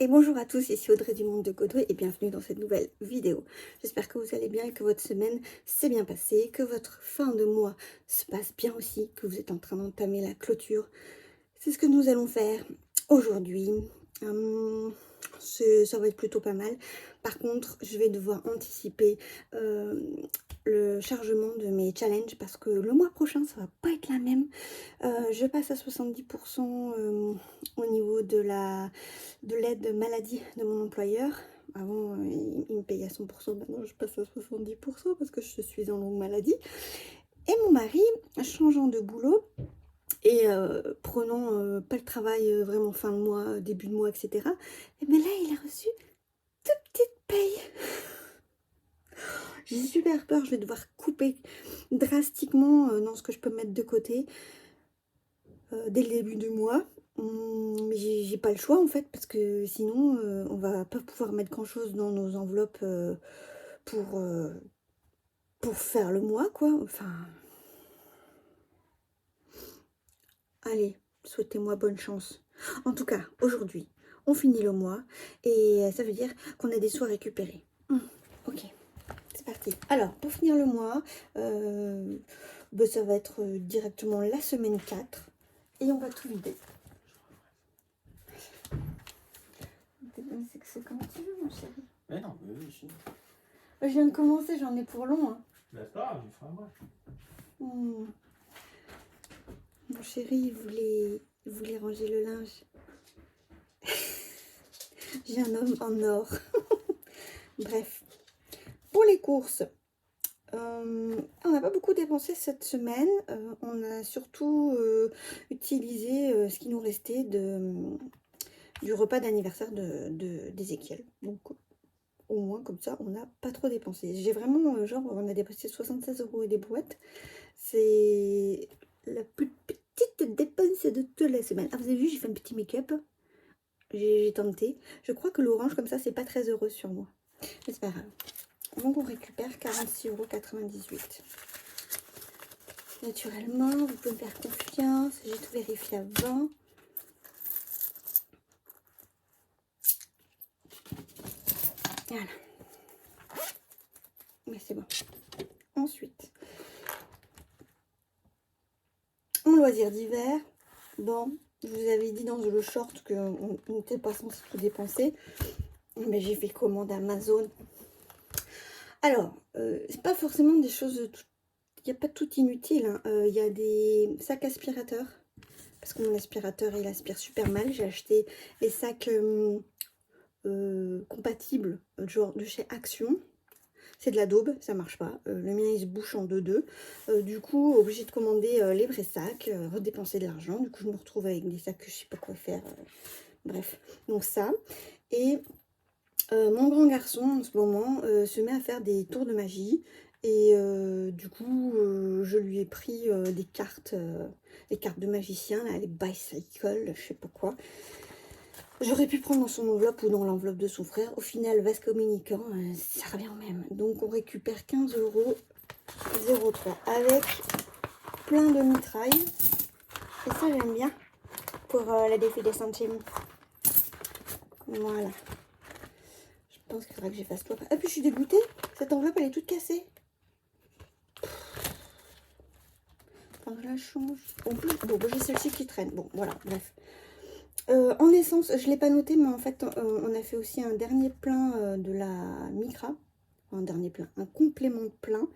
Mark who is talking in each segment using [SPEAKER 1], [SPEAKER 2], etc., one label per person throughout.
[SPEAKER 1] Et bonjour à tous, ici Audrey du Monde de Godway et bienvenue dans cette nouvelle vidéo. J'espère que vous allez bien et que votre semaine s'est bien passée, que votre fin de mois se passe bien aussi, que vous êtes en train d'entamer la clôture. C'est ce que nous allons faire aujourd'hui. Ça va être plutôt pas mal. Par contre, je vais devoir anticiper le chargement de mes challenges parce que le mois prochain, ça va pas être la même. Je passe à 70% au niveau de l'aide maladie de mon employeur. Avant, il me payait à 100%, maintenant je passe à 70% parce que je suis en longue maladie. Et mon mari, changeant de boulot et prenant pas le travail vraiment fin de mois, début de mois, etc. Et bien là, il a reçu toute petite paye. J'ai super peur, je vais devoir couper drastiquement dans ce que je peux mettre de côté dès le début du mois. Mais j'ai pas le choix en fait, parce que sinon on va pas pouvoir mettre grand chose dans nos enveloppes pour faire le mois, quoi. Enfin, allez, souhaitez-moi bonne chance. En tout cas, aujourd'hui, on finit le mois et ça veut dire qu'on a des sous à récupérer. Ok, c'est parti. Alors, pour finir le mois, ça va être directement la semaine 4 et on va tout vider. C'est comme tu veux, mon chéri.
[SPEAKER 2] Mais non, oui, si.
[SPEAKER 1] Je viens de commencer, j'en ai pour long. Hein.
[SPEAKER 2] D'accord, j'y ferai moi.
[SPEAKER 1] Mon chéri, il voulait ranger le linge. J'ai un homme en or. Bref. Pour les courses, on n'a pas beaucoup dépensé cette semaine. On a surtout utilisé ce qui nous restait du repas d'anniversaire d'Ézéchiel. Donc, au moins, comme ça, on n'a pas trop dépensé. J'ai vraiment, on a dépensé 76 € et des brouettes. C'est la plus petite dépense de toute la semaine. Ah, vous avez vu, j'ai fait un petit make-up. J'ai tenté. Je crois que l'orange, comme ça, c'est pas très heureux sur moi. Mais c'est pas grave. Donc, on récupère 46,98 €. Naturellement, vous pouvez me faire confiance. J'ai tout vérifié avant. Voilà. Mais c'est bon. Ensuite, en loisirs d'hiver, bon, je vous avais dit dans le short qu'on n'était pas censé tout dépenser. Mais j'ai fait commande Amazon. Alors, c'est pas forcément des choses... Il n'y a pas tout inutile. Il y a des sacs aspirateurs. Parce que mon aspirateur, il aspire super mal. J'ai acheté les sacs compatibles, genre de chez Action. C'est de la daube, ça marche pas. Le mien, il se bouche en deux. Du coup, obligé de commander les vrais sacs, redépenser de l'argent. Du coup, je me retrouve avec des sacs que je sais pas quoi faire. Bref, donc ça. Et mon grand garçon, en ce moment, se met à faire des tours de magie. Et du coup, je lui ai pris des cartes de magicien, là, les bicycles, je sais pas quoi. J'aurais pu prendre dans son enveloppe ou dans l'enveloppe de son frère. Au final, vase communicant, ça revient au même. Donc, on récupère 15,03 € avec plein de mitrailles. Et ça, j'aime bien pour la défi des centimes. Voilà. Je pense qu'il faudra que j'efface toi. Ah, puis je suis dégoûtée. Cette enveloppe, elle est toute cassée. Enfin, je la change. En plus, bon, j'ai celle-ci qui traîne. Bon, voilà, bref. En essence, je ne l'ai pas noté, mais en fait, on a fait aussi un dernier plein de la Micra. Enfin, un dernier plein, un complément de plein.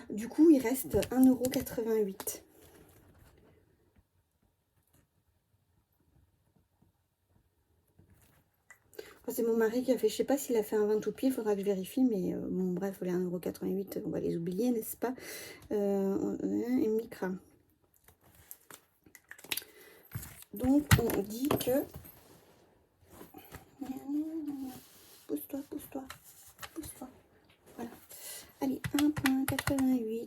[SPEAKER 1] Du coup, il reste 1,88 €. Enfin, c'est mon mari qui a fait, je sais pas s'il a fait un 20 tout pied, il faudra que je vérifie, mais bon, bref, les 1,88 €, on va les oublier, n'est-ce pas? Et Micra. Donc, on dit que... Pousse-toi, pousse-toi, pousse-toi. Voilà. Allez, 1,88 €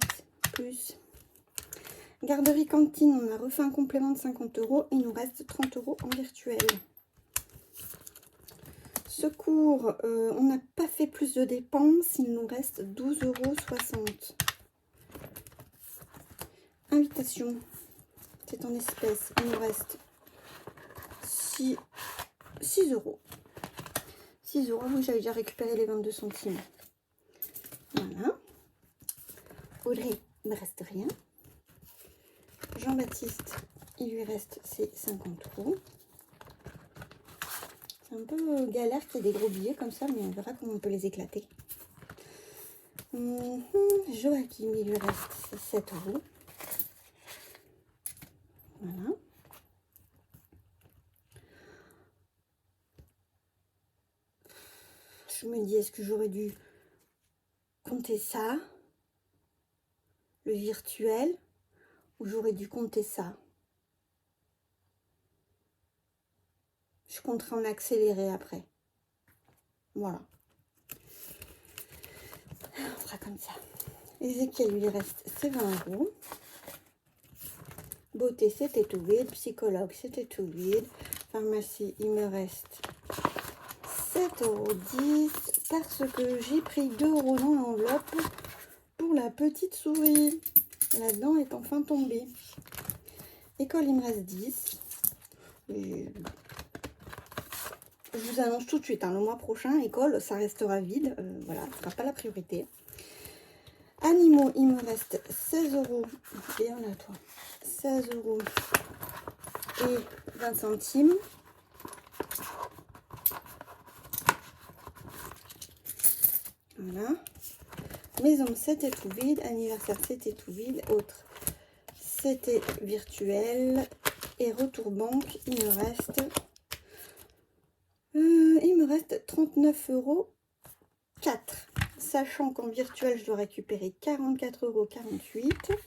[SPEAKER 1] plus... Garderie cantine, on a refait un complément de 50 €. Il nous reste 30 € en virtuel. Secours, on n'a pas fait plus de dépenses. Il nous reste 12,60 €. Invitation, c'est en espèces. Il nous reste 6 €. 6 euros. Oui, j'avais déjà récupéré les 22 centimes. Voilà. Audrey, il ne me reste rien. Jean-Baptiste, il lui reste ses 50 euros. C'est un peu galère qu'il y ait des gros billets comme ça, mais on verra comment on peut les éclater. Joachim, il lui reste 7 euros. Voilà. Je me dis, est-ce que j'aurais dû compter ça, le virtuel, ou j'aurais dû compter ça? Je compterai en accéléré après. Voilà. On fera comme ça. Ézéchiel, lui reste ses 20 euros. Beauté, c'était tout vide. Psychologue, c'était tout vide. Pharmacie, il me reste 7,10 € parce que j'ai pris 2 € dans l'enveloppe pour la petite souris. Là-dedans est enfin tombée. École, il me reste 10. Et je vous annonce tout de suite, hein, le mois prochain, école, ça restera vide. Voilà, ce ne sera pas la priorité. Animaux, il me reste 16 €. Bien là, toi. 16 € et 20 centimes. Voilà. Maison, c'était tout vide. Anniversaire, c'était tout vide. Autre, c'était virtuel. Et retour banque, il me reste 39,04 €. Sachant qu'en virtuel, je dois récupérer 44,48 €.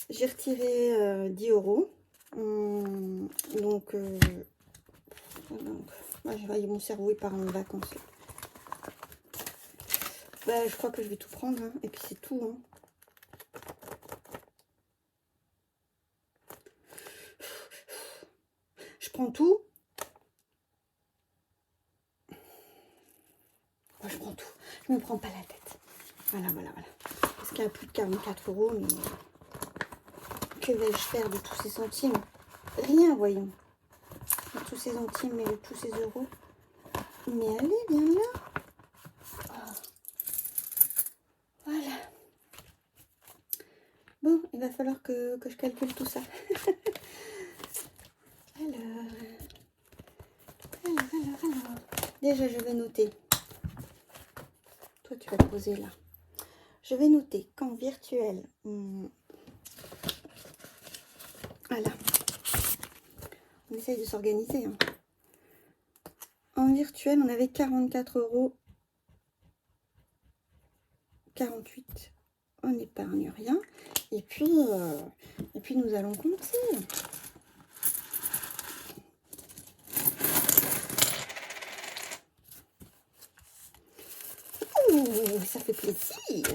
[SPEAKER 1] J'ai retiré 10 €. Donc, moi, je voyais mon cerveau, il part en vacances. Bah, je crois que je vais tout prendre, hein. Et puis c'est tout. Hein. Je prends tout. Moi, je prends tout. Je me prends pas la tête. Voilà. Parce qu'il y a plus de 44 €, mais que vais-je faire de tous ces centimes? Rien, voyons. De tous ces centimes et de tous ces euros. Mais allez, viens là. Oh. Voilà. Bon, il va falloir que je calcule tout ça. Alors. Déjà, je vais noter. Toi, tu vas te poser là. Je vais noter qu'en virtuel, voilà. On essaye de s'organiser. Hein. En virtuel, on avait 44,48 €. On n'épargne rien. Et puis nous allons compter. Ouh, ça fait plaisir.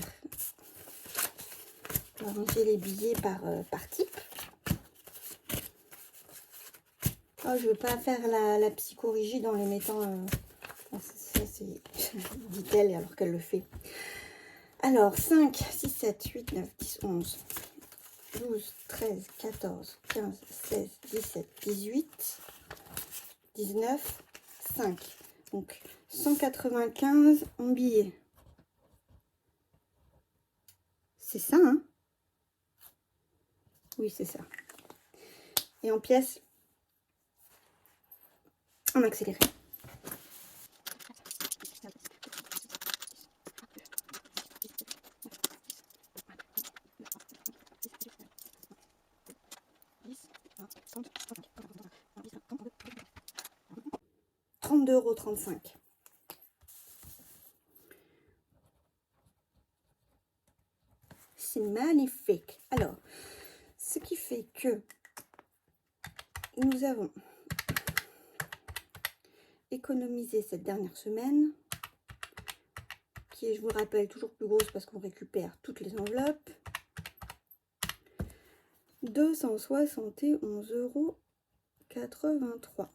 [SPEAKER 1] On va ranger les billets par type. Oh, je ne veux pas faire la psychorigide en les mettant... ça, c'est... dit-elle alors qu'elle le fait. Alors, 5, 6, 7, 8, 9, 10, 11, 12, 13, 14, 15, 16, 17, 18, 19, 5. Donc, 195 en billets. C'est ça, hein? Oui, c'est ça. Et en pièces, en accéléré. €32,35. C'est magnifique. Alors, ce qui fait que nous avons économisé cette dernière semaine, qui est, je vous le rappelle, toujours plus grosse parce qu'on récupère toutes les enveloppes, 271,83 €.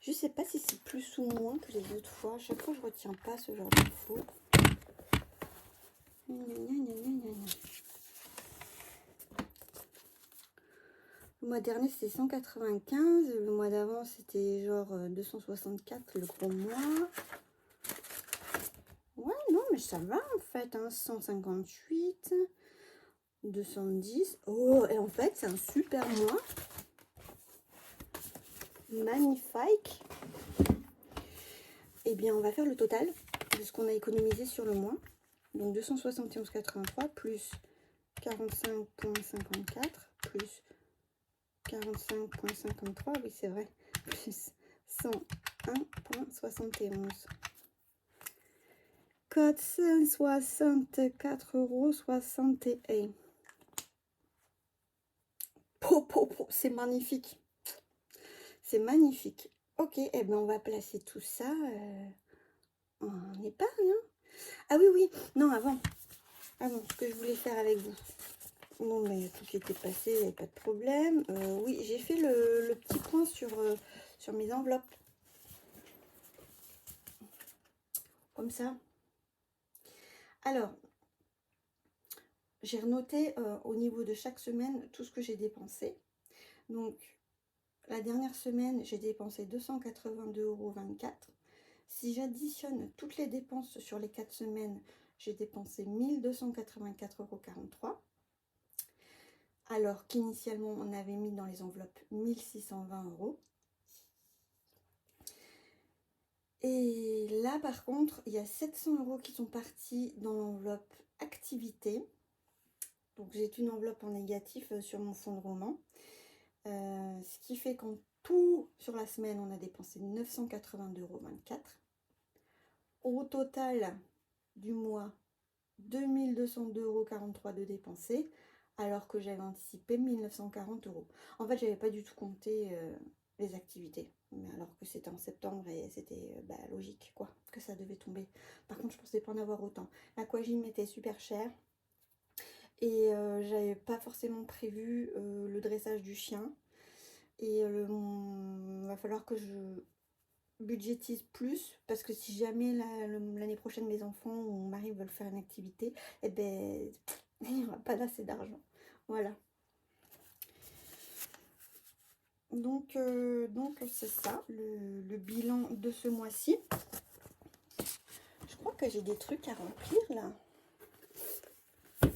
[SPEAKER 1] Je sais pas si c'est plus ou moins que les autres fois. À chaque fois, je retiens pas ce genre d'infos. mois dernier, c'était 195. Le mois d'avant, c'était genre 264, le gros mois. Ouais, non, mais ça va en fait. Hein, 158, 210. Oh, et en fait, c'est un super mois. Magnifique. Eh bien, on va faire le total de ce qu'on a économisé sur le mois. Donc 271,83 plus 45,54 plus 45,53, oui c'est vrai, plus 101,71. Code 164,61 €. C'est magnifique. C'est magnifique. Ok, et eh ben on va placer tout ça en épargne. Hein. Ah oui, oui, non, avant, ce que je voulais faire avec vous. Non, mais tout qui était passé, il n'y a pas de problème. Oui, j'ai fait le petit point sur mes enveloppes. Comme ça. Alors, j'ai renoté au niveau de chaque semaine tout ce que j'ai dépensé. Donc, la dernière semaine, j'ai dépensé 282,24 €. Si j'additionne toutes les dépenses sur les 4 semaines, j'ai dépensé 1284,43 €. Alors qu'initialement, on avait mis dans les enveloppes 1620 €. Et là, par contre, il y a 700 € qui sont partis dans l'enveloppe activité. Donc, j'ai une enveloppe en négatif sur mon fonds de roulement. Ce qui fait qu'en tout, sur la semaine, on a dépensé 982,24 €. Au total du mois, 2202,43 € de dépensés, alors que j'avais anticipé 1940 €. En fait, j'avais pas du tout compté les activités, mais alors que c'était en septembre et c'était logique quoi, que ça devait tomber. Par contre, je pensais pas en avoir autant. L'aquagym était super cher et j'avais pas forcément prévu le dressage du chien et va falloir que je budgétise plus parce que si jamais l'année prochaine mes enfants ou mon mari veulent faire une activité, et ben il n'y aura pas assez d'argent. Voilà. Donc c'est ça le bilan de ce mois-ci. Je crois que j'ai des trucs à remplir là. Je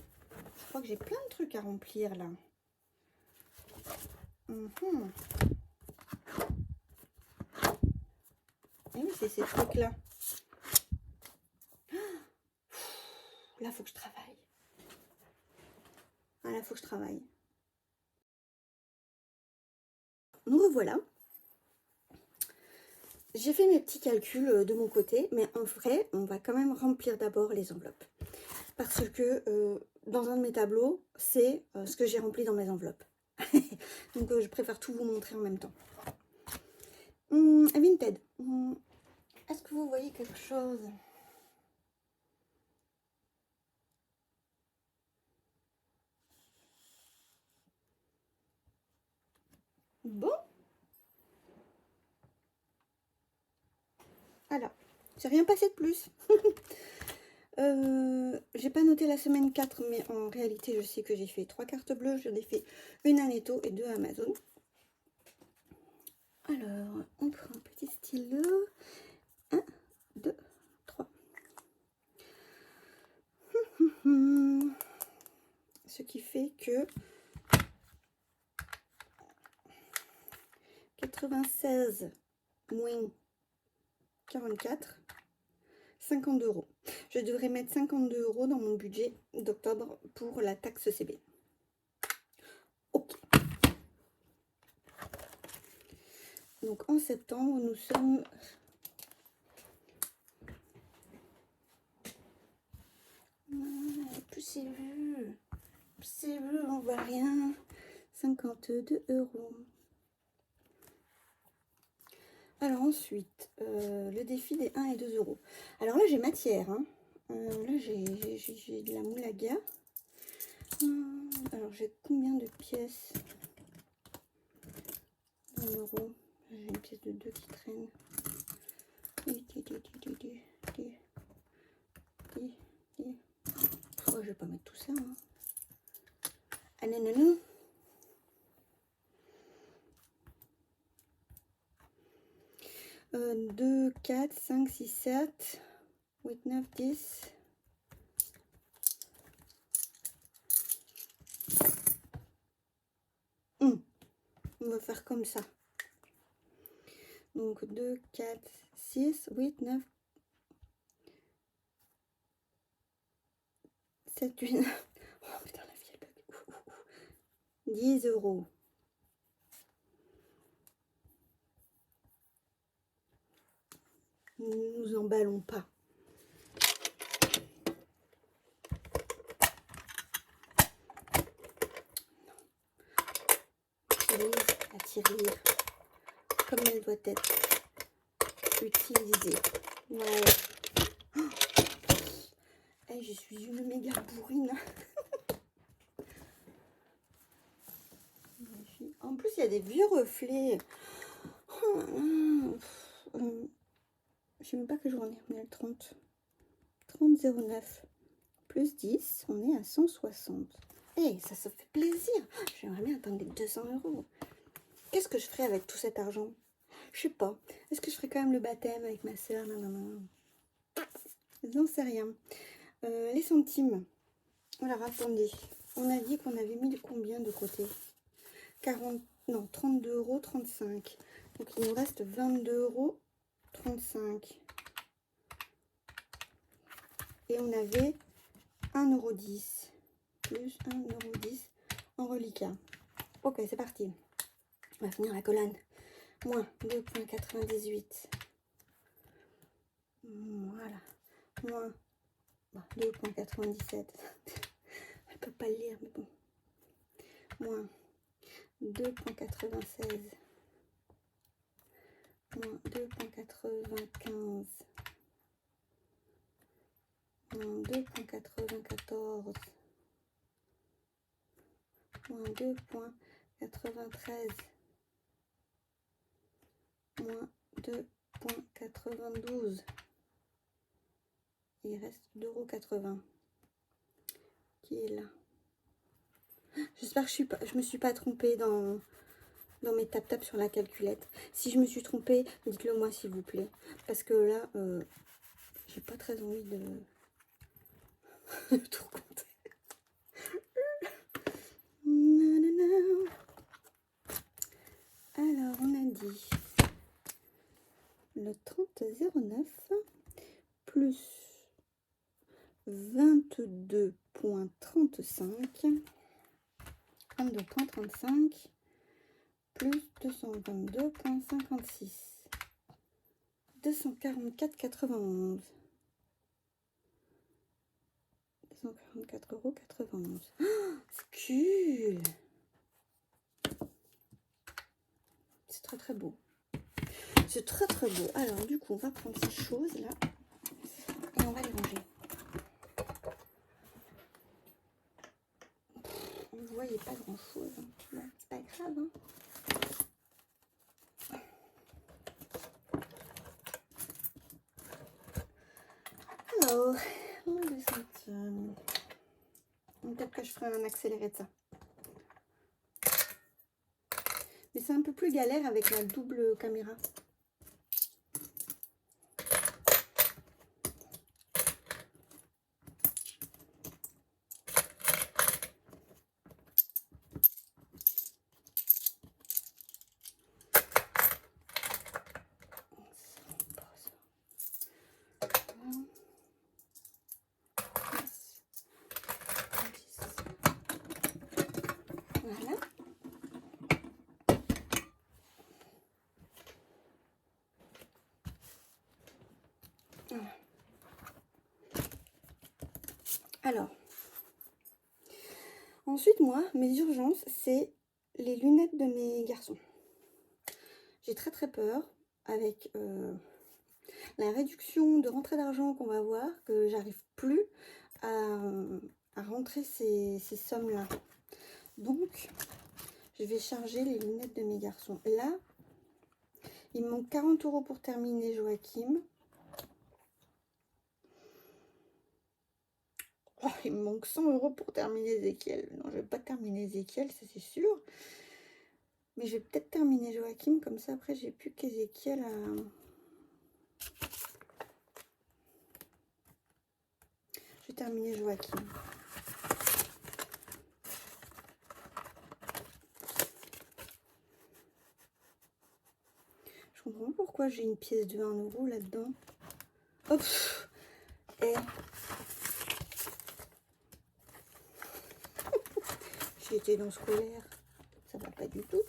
[SPEAKER 1] crois que j'ai plein de trucs à remplir là. Et oui, c'est ces trucs là. Là, faut que je travaille. Ah, là, faut que je travaille. Nous revoilà. J'ai fait mes petits calculs de mon côté, mais en vrai, on va quand même remplir d'abord les enveloppes. Parce que dans un de mes tableaux, c'est ce que j'ai rempli dans mes enveloppes. Donc, je préfère tout vous montrer en même temps. Vinted. Est-ce que vous voyez quelque chose? Bon. Alors, j'ai rien passé de plus. J'ai pas noté la semaine 4, mais en réalité, je sais que j'ai fait 3 cartes bleues. J'en ai fait une à Netto et 2 à Amazon. Alors, on prend un petit stylo. 1, 2, 3. Ce qui fait que 96 moins 44, 52 €. Je devrais mettre 52 € dans mon budget d'octobre pour la taxe CB. Ok. Donc en septembre, nous sommes... Plus c'est vu. Plus c'est vu, on voit rien. 52 €. Alors ensuite, le défi des 1 et 2 €. Alors là, j'ai matière. Hein. Là, j'ai de la moulaga. Alors, j'ai combien de pièces? 1 €. J'ai une pièce de 2 qui traîne. Je vais pas mettre tout ça. Hein. Allez, non. 2, 4, 5, 6, 7, 8, 9, 10. On va faire comme ça. Donc 2, 4, 6, 8, 9, 7, 8, 9. Oh putain, la vie elle bug. 10 euros. Ne nous emballons pas. La tirelire comme elle doit être utilisée. Voilà. Oh, hey, je suis une méga bourrine. En plus, il y a des vieux reflets. Je sais même pas quel jour on est. On est le 30. 30,09. Plus 10, on est à 160. Eh, ça fait plaisir. J'aimerais bien atteindre les 200 euros. Qu'est-ce que je ferais avec tout cet argent? Je sais pas. Est-ce que je ferais quand même le baptême avec ma soeur? Non. Je n'en sais rien. Les centimes. Alors, attendez. On a dit qu'on avait mis combien de côté? 40, non, 32,35 €. Donc, il nous reste 22,35 €. Et on avait 1,10 € plus 1,10 € en reliquat. Ok, c'est parti. On va finir la colonne. Moins 2,98. Voilà. Moins 2,97. Elle peut pas le lire, mais bon. Moins 2,96. Moins 2,95. Moins 2,94. Moins 2,93. Moins 2,92. Il reste 2,80 € qui est là. J'espère que je me suis pas trompée dans mes tap-tap sur la calculette. Si je me suis trompée, dites-le moi s'il vous plaît. Parce que là, j'ai pas très envie de tout compter. Alors, on a dit le 30,09 plus 22,35, 22,35 plus 222,56, 244,91, 244,91 €. Oh, c'est cool. C'est très très beau. C'est très très beau. Alors du coup, on va prendre ces choses là et on va les ranger. Vous voyez pas grand chose. Hein. Bon, c'est pas grave. Hein. Alors, peut-être que je ferai un accéléré de ça. Mais c'est un peu plus galère avec la double caméra. Voilà. Alors, ensuite, moi, mes urgences, c'est les lunettes de mes garçons. J'ai très très peur avec la réduction de rentrée d'argent qu'on va avoir, que j'arrive plus à rentrer ces sommes-là. Donc, je vais charger les lunettes de mes garçons. Là, il me manque 40 € pour terminer Joachim. Oh, il me manque 100 € pour terminer Ezekiel. Non, je vais pas terminer Ezekiel, ça c'est sûr. Mais je vais peut-être terminer Joachim, comme ça après j'ai plus qu'Ezekiel pu terminer Joachim. Je comprends pas pourquoi j'ai une pièce de 1 € là-dedans. Hop. Et j'ai été dans scolaire. Ça va pas du tout.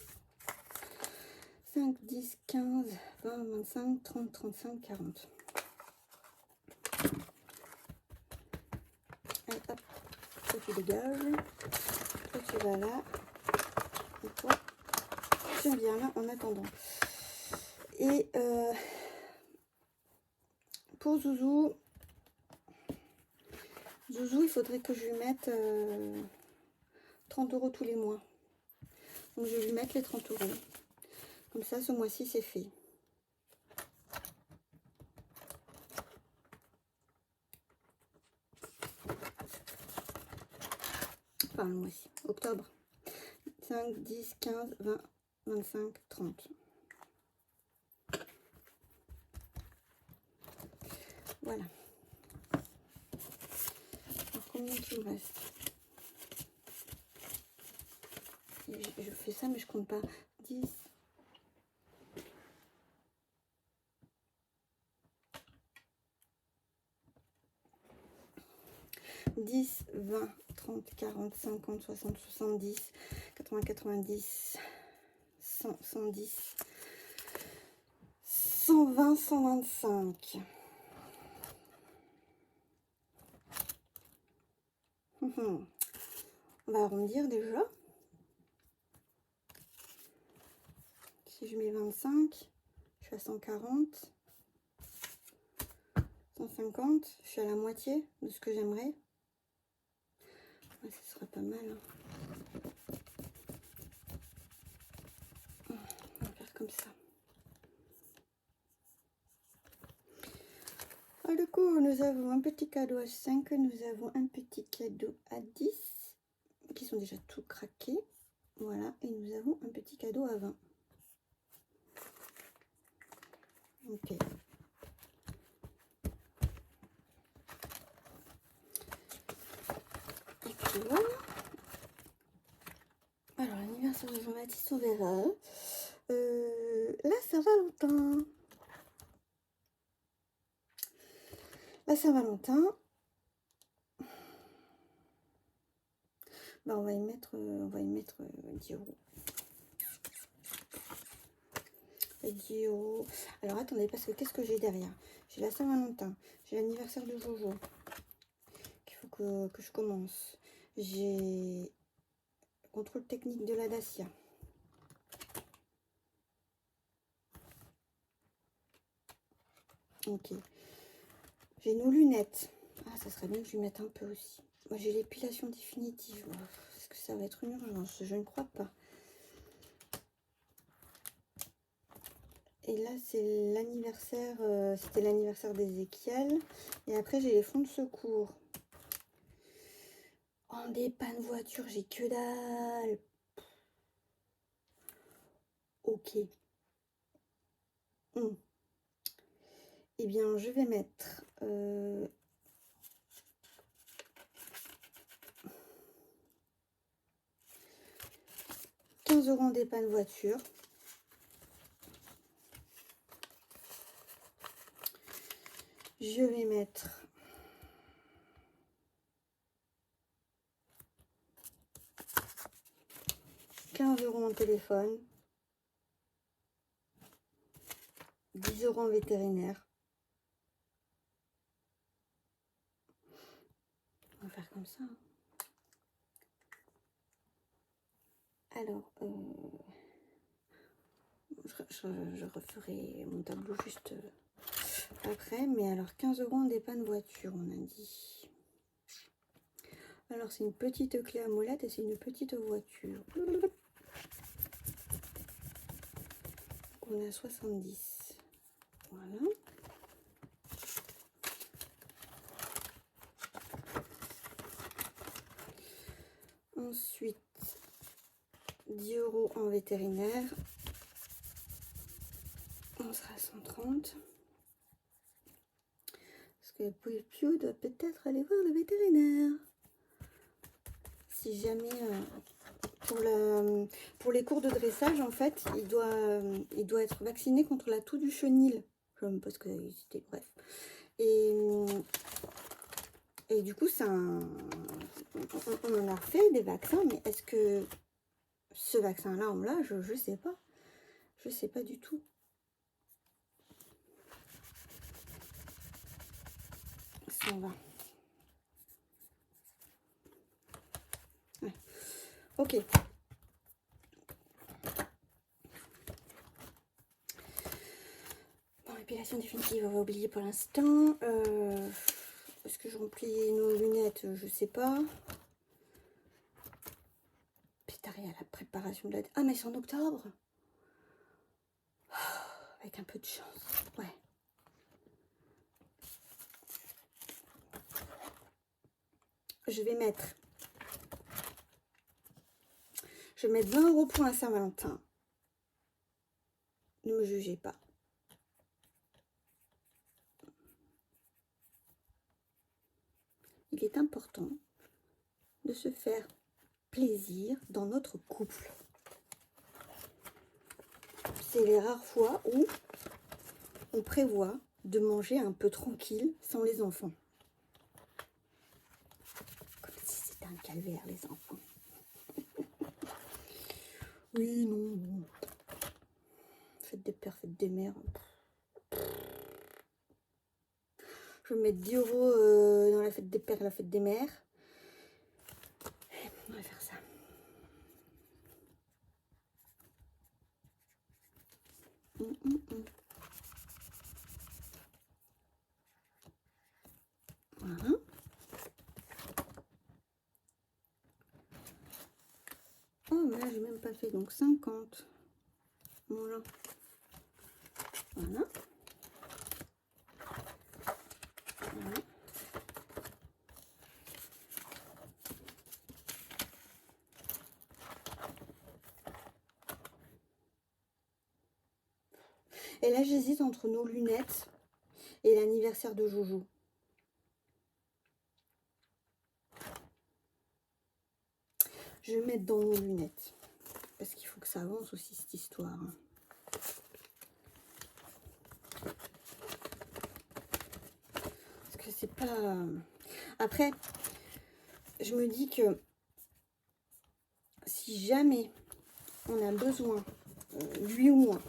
[SPEAKER 1] 5, 10, 15, 20, 25, 30, 35, 40. Allez, hop. Toi, tu dégages. Toi, tu vas là. Et toi, tu viens là en attendant. Et pour Zouzou, il faudrait que je lui mette 30 € tous les mois. Donc, je vais lui mettre les 30 €. Comme ça, ce mois-ci, c'est fait. Enfin, le mois-ci. Octobre. 5, 10, 15, 20, 25, 30. Voilà. Alors, combien il me reste? Je fais ça, mais je compte pas. 10. 10, 20, 30, 40, 50, 60, 70, 80, 90, 100, 110, 120, 125. On va arrondir déjà. Si je mets 25, je suis à 140, 150, je suis à la moitié de ce que j'aimerais. Ouais, ce sera pas mal. On va faire comme ça. Alors, du coup, nous avons un petit cadeau à 5, nous avons un petit cadeau à 10, qui sont déjà tout craqués. Voilà, et nous avons un petit cadeau à 20. Ok. Et puis voilà. Alors, l'anniversaire de Jean-Baptiste, on verra. La Saint-Valentin. La Saint-Valentin. Bah, on va y mettre 10 €. 10 €. Alors, attendez, parce que qu'est-ce que j'ai derrière? J'ai la Saint-Valentin. J'ai l'anniversaire de Jojo. Qu'il faut que je commence. J'ai contrôle technique de la Dacia. Ok. J'ai nos lunettes. Ah, ça serait bien que je lui mette un peu aussi. Moi, j'ai l'épilation définitive. Est-ce que ça va être une urgence? Je ne crois pas. Et là, c'est l'anniversaire. C'était l'anniversaire d'Ézéchiel. Et après, j'ai les fonds de secours. En dépanne voiture, j'ai que dalle. Ok. Eh bien, je vais mettre 15 € en dépanne voiture. Je vais mettre 15 € en téléphone. 10 € en vétérinaire. On va faire comme ça. Alors, je referai mon tableau juste après. Mais alors, 15 € en dépanne voiture, on a dit. Alors, c'est une petite clé à molette et c'est une petite voiture. On est à 70. Voilà. Ensuite, 10 € en vétérinaire. On sera à 130. Parce que Piu doit peut-être aller voir le vétérinaire. Si jamais, pour les cours de dressage, en fait, il doit être vacciné contre la toux du chenil. Parce que c'était bref. Et du coup, on en a fait des vaccins, mais est-ce que ce vaccin-là, on l'a? Je sais pas. Je sais pas du tout. Ça va. Ouais. Ok. Bon, épilation définitive, on va oublier pour l'instant. Est-ce que je remplis nos lunettes? Je sais pas. Pétari à la préparation de la... Ah, mais c'est en octobre. Avec un peu de chance. Ouais. Je vais mettre 20 € pour un Saint-Valentin. Ne me jugez pas. Il est important de se faire plaisir dans notre couple. C'est les rares fois où on prévoit de manger un peu tranquille sans les enfants. Comme si c'était un calvaire, les enfants. Oui, non, bon. Fête des pères, fête des mères. Je vais mettre 10 € dans la fête des pères et la fête des mères. On va faire ça. Voilà. Oh, mais là, j'ai même pas fait, donc 50. Voilà. Voilà. Voilà. Et là, j'hésite entre nos lunettes et l'anniversaire de Jojo. Je vais mettre dans nos lunettes. Parce qu'il faut que ça avance aussi, cette histoire. Parce que c'est pas... Après, je me dis que si jamais on a besoin, lui ou moi,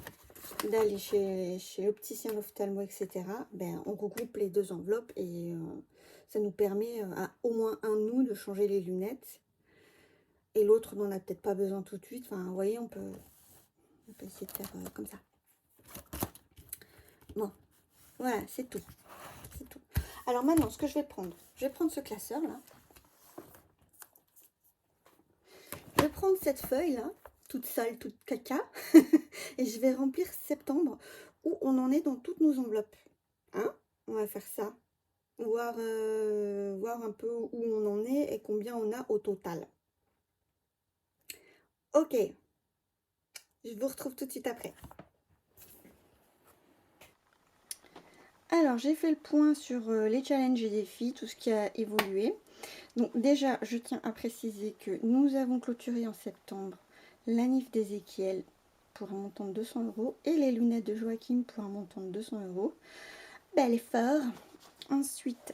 [SPEAKER 1] d'aller chez l'opticien, l'ophtalmo, etc., ben, on regroupe les deux enveloppes et ça nous permet à au moins un de nous de changer les lunettes. Et l'autre n'en a peut-être pas besoin tout de suite. Enfin, vous voyez, on peut essayer de faire comme ça. Bon, voilà, c'est tout. C'est tout. Alors maintenant, ce que je vais prendre ce classeur-là. Je vais prendre cette feuille-là, toute sale, toute caca, et je vais remplir septembre, où on en est dans toutes nos enveloppes. Hein? On va faire ça. Voir un peu où on en est et combien on a au total. Ok. Je vous retrouve tout de suite après. Alors, j'ai fait le point sur les challenges et défis, tout ce qui a évolué. Donc déjà, je tiens à préciser que nous avons clôturé en septembre la NIF d'Ézéchiel pour un montant de 200 € et les lunettes de Joachim pour un montant de 200 €. Bel effort. Ensuite,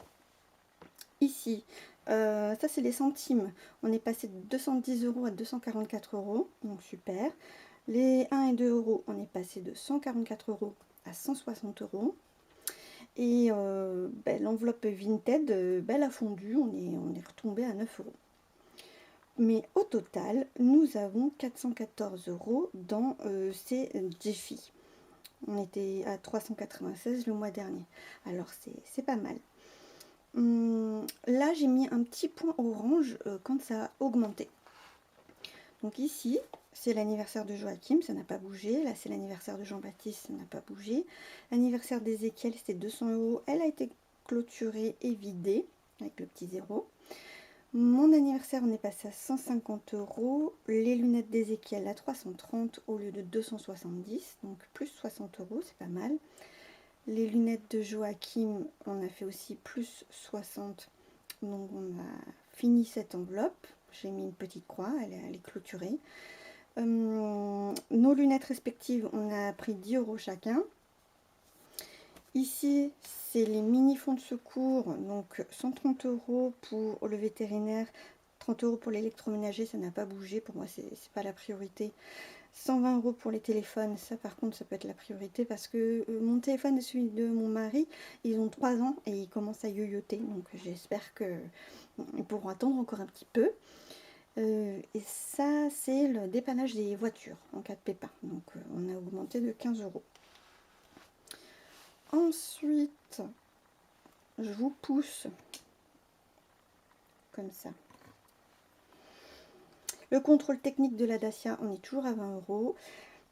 [SPEAKER 1] ici, ça c'est les centimes. On est passé de 210 € à 244 €, donc super. Les 1 et 2 €, on est passé de 144 € à 160 €. Et l'enveloppe Vinted, elle a fondu, on est retombé à 9 €. Mais au total, nous avons 414 € dans ces défis. On était à 396 le mois dernier. Alors c'est pas mal. Là, j'ai mis un petit point orange quand ça a augmenté. Donc ici, c'est l'anniversaire de Joachim, ça n'a pas bougé. Là, c'est l'anniversaire de Jean-Baptiste, ça n'a pas bougé. L'anniversaire d'Ézéchiel, c'était 200 €. Elle a été clôturée et vidée avec le petit zéro. Mon anniversaire, on est passé à 150 €. Les lunettes d'Ézéchiel à 330 au lieu de 270, donc plus 60 €, c'est pas mal. Les lunettes de Joachim, on a fait aussi plus 60. Donc on a fini cette enveloppe. J'ai mis une petite croix, elle est clôturée. Nos lunettes respectives, on a pris 10 € chacun. Ici, c'est les mini fonds de secours, donc 130 € pour le vétérinaire, 30 € pour l'électroménager, ça n'a pas bougé, pour moi c'est pas la priorité. 120 € pour les téléphones, ça par contre ça peut être la priorité parce que mon téléphone et celui de mon mari, ils ont 3 ans et ils commencent à yoyoter, donc j'espère qu'ils pourront attendre encore un petit peu. Et ça c'est le dépannage des voitures en cas de pépin, donc on a augmenté de 15 €. Ensuite, je vous pousse comme ça. Le contrôle technique de la Dacia, on est toujours à 20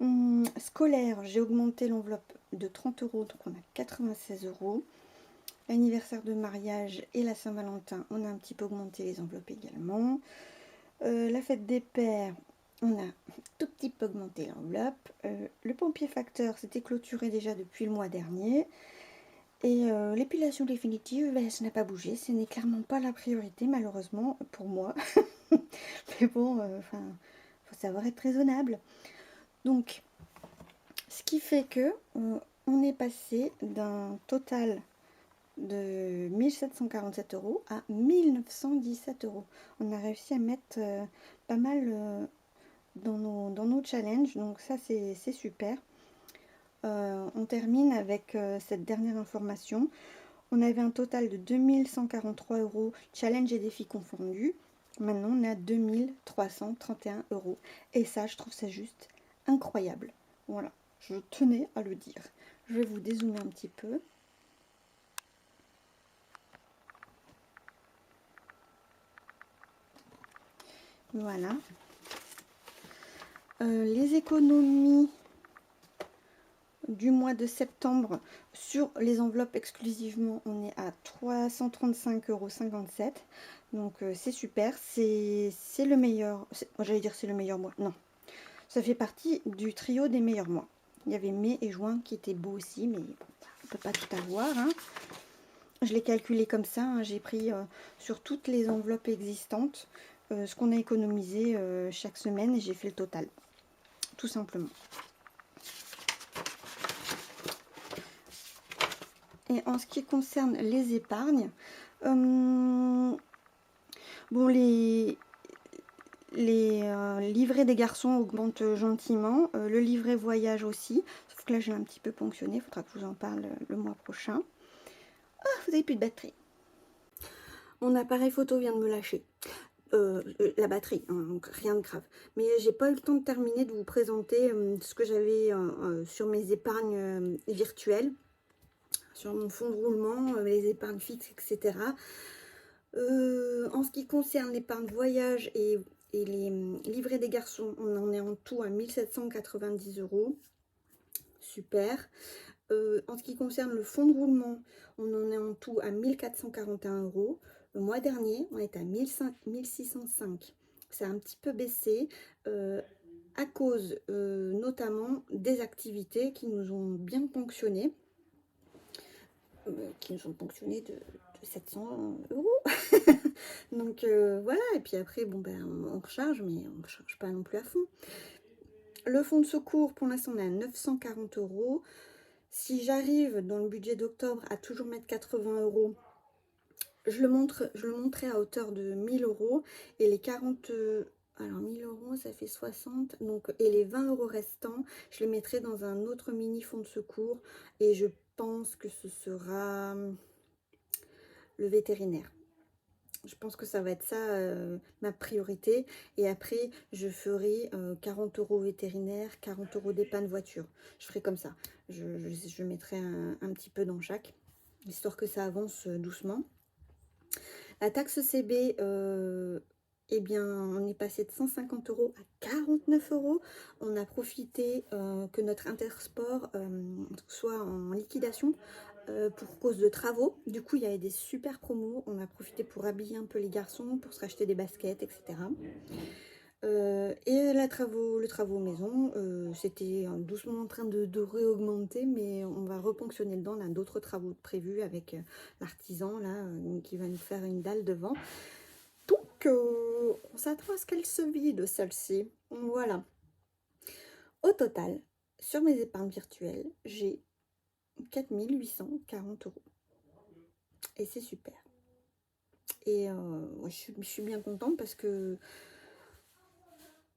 [SPEAKER 1] €. Scolaire, j'ai augmenté l'enveloppe de 30 €, donc on a 96 €. L'anniversaire de mariage et la Saint-Valentin, on a un petit peu augmenté les enveloppes également. La fête des pères, on a un tout petit peu augmenté l'enveloppe. Le pompier facteur, c'était clôturé déjà depuis le mois dernier. Et l'épilation définitive, ben, ça n'a pas bougé. Ce n'est clairement pas la priorité, malheureusement, pour moi. Mais bon, faut savoir être raisonnable. Donc, ce qui fait que on est passé d'un total de 1747 € à 1917 €. On a réussi à mettre pas mal dans nos challenges, donc ça c'est super. On termine avec cette dernière information. On avait un total de 2143 € challenge et défis confondus. Maintenant on est à 2331 €. Et ça, je trouve ça juste incroyable. Voilà, je tenais à le dire. Je vais vous dézoomer un petit peu. Voilà. Les économies du mois de septembre sur les enveloppes exclusivement, on est à 335,57 €. Donc c'est super, c'est le meilleur. J'allais dire c'est le meilleur mois. Non, ça fait partie du trio des meilleurs mois. Il y avait mai et juin qui étaient beaux aussi, mais bon, on peut pas tout avoir, hein. Je l'ai calculé comme ça, hein. J'ai pris sur toutes les enveloppes existantes ce qu'on a économisé chaque semaine et j'ai fait le total, tout simplement. Et en ce qui concerne les épargnes, bon, les livrets des garçons augmentent gentiment, le livret voyage aussi, sauf que là je l'ai un petit peu ponctionné, il faudra que je vous en parle le mois prochain. Ah, vous n'avez plus de batterie. Mon appareil photo vient de me lâcher. La batterie, hein, donc rien de grave. Mais j'ai pas eu le temps de terminer de vous présenter ce que j'avais sur mes épargnes virtuelles, sur mon fonds de roulement, les épargnes fixes, etc. En ce qui concerne l'épargne voyage et les livrets des garçons, on en est en tout à 1790 €. Super. En ce qui concerne le fonds de roulement, on en est en tout à 1441 €. Le mois dernier, on était à 1605. Ça a un petit peu baissé à cause notamment des activités qui nous ont bien ponctionné. Qui nous ont ponctionné de 700 €. Donc voilà, et puis après, bon ben on recharge, mais on ne recharge pas non plus à fond. Le fonds de secours, pour l'instant, on est à 940 €. Si j'arrive dans le budget d'octobre à toujours mettre 80 €, je le montrerai à hauteur de 1000 €. Et les 40, alors 1000 €, ça fait 60. Donc, et les 20 € restants, je les mettrai dans un autre mini fonds de secours. Et je pense que ce sera le vétérinaire. Je pense que ça va être ça ma priorité. Et après, je ferai 40 € vétérinaire, 40 € dépanne voiture. Je ferai comme ça. Je mettrai un petit peu dans chaque, histoire que ça avance doucement. La taxe CB, eh bien, on est passé de 150 € à 49 €. On a profité que notre Intersport soit en liquidation pour cause de travaux. Du coup, il y avait des super promos. On a profité pour habiller un peu les garçons, pour se racheter des baskets, etc. Et le travaux maison, c'était doucement en train de réaugmenter, mais on va reponctionner dedans. On a d'autres travaux prévus avec l'artisan là, qui va nous faire une dalle devant. Donc, on s'attend à ce qu'elle se vide, celle-ci. Voilà. Au total, sur mes épargnes virtuelles, j'ai 4 840 €. Et c'est super. Et je suis bien contente parce que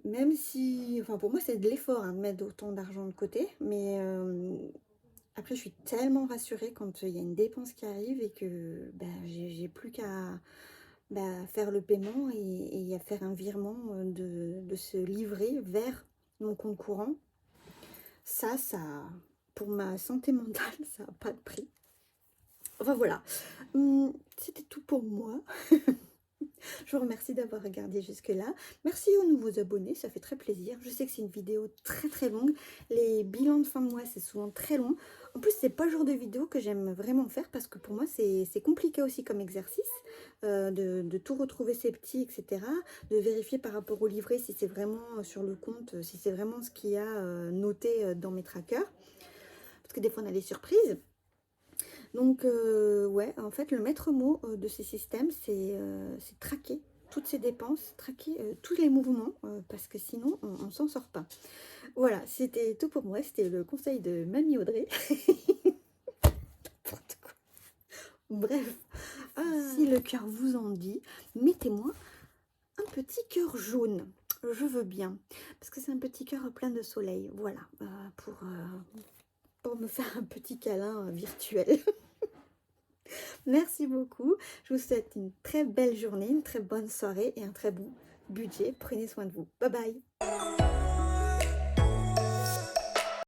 [SPEAKER 1] même si, enfin pour moi c'est de l'effort de mettre autant d'argent de côté, mais après je suis tellement rassurée quand il y a une dépense qui arrive et que j'ai plus qu'à faire le paiement et à faire un virement de ce livret vers mon compte courant. Ça, pour ma santé mentale, ça n'a pas de prix. Enfin voilà, c'était tout pour moi. Je vous remercie d'avoir regardé jusque-là. Merci aux nouveaux abonnés, ça fait très plaisir. Je sais que c'est une vidéo très très longue. Les bilans de fin de mois, c'est souvent très long. En plus, c'est pas le genre de vidéo que j'aime vraiment faire parce que pour moi, c'est compliqué aussi comme exercice de tout retrouver ses petits, etc. De vérifier par rapport au livret si c'est vraiment sur le compte, si c'est vraiment ce qu'il y a noté dans mes trackers. Parce que des fois, on a des surprises. Donc, ouais, en fait, le maître mot de ces systèmes, c'est traquer toutes ces dépenses, traquer tous les mouvements, parce que sinon, on s'en sort pas. Voilà, c'était tout pour moi. C'était le conseil de Mamie Audrey. N'importe quoi. Bref, si le cœur vous en dit, mettez-moi un petit cœur jaune. Je veux bien, parce que c'est un petit cœur plein de soleil. Voilà, pour me faire un petit câlin virtuel. Merci beaucoup. Je vous souhaite une très belle journée, une très bonne soirée et un très bon budget. Prenez soin de vous. Bye bye.